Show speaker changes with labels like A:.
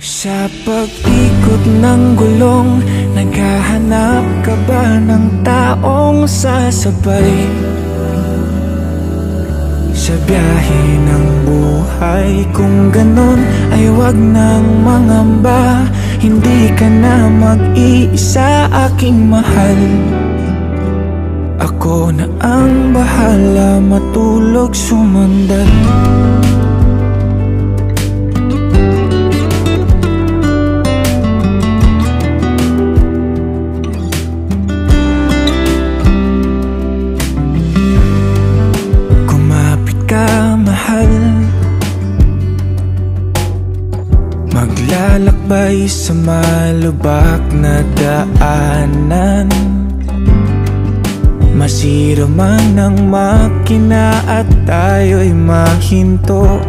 A: Sa pag-ikot ng gulong, naghahanap ka ba ng taong sasabay? Sa biyahe ng buhay, kung ganon ay wag nang mangamba. Hindi ka na mag-iisa, aking mahal. Ako na ang bahala, matulog sumandal. Maglalakbay sa malubak na daanan, masira man ang makina at tayo'y mahinto.